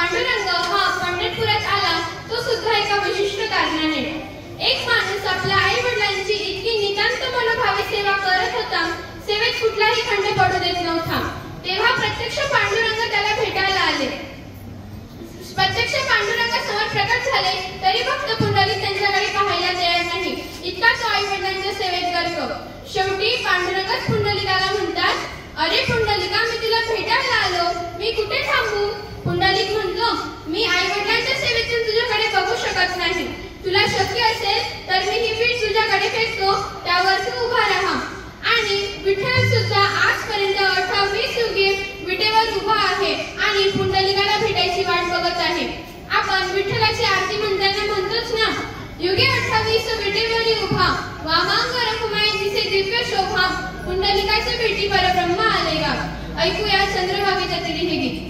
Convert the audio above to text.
पांडुरंग हा पंढरपुरात आला तो सुद्धा एका विशिष्ट कारणाने। एक माणूस आपल्या आई वडिलांची इतकी नितांत मनोभावे सेवा करत होता, सेवेत कुठलाही खंड पडू देत नव्हता। तेव्हा प्रत्यक्ष पांडुरंग त्याला भेटायला आले। प्रत्यक्ष पांडुरंगासमोर प्रकट झाले तरी भक्त पुंडलिक त्यांच्याकडे पाहायला तयार नाही, इतका तो आई वडिलांच्या सेवेत गर्क। शेवटी पांडुरंगच पुंडलिकाला म्हणतात, अरे पुंडलिका, मी तुला भेटायला आलो, मी कुठे थांबू? पुंडलिक म्हणतो, मी आई वडिलांच्या सेवेतून तुझ्याकडे बघू शकत नाही, तुला शक्य असेल तर मी ही वीट तुझ्याकडे फेकतो, त्यावर तू उभा राहा। आणि विठ्ठल सुद्धा आजपर्यंत 28 युगे विटेवर उभा आहे आणि पुंडलिकाला भेटायची वाट बघत आहे। आपण विठ्ठलाची आरती म्हणताना म्हणतोच ना, युगे 28 विटेवरी उभा, वामांग रखुमाई दिसे दिव्य शोभा, पुंडलिकाच्या भेटी परब्रह्म आले गा। ऐकूया चंद्रभागेच्या तरी हे गीत।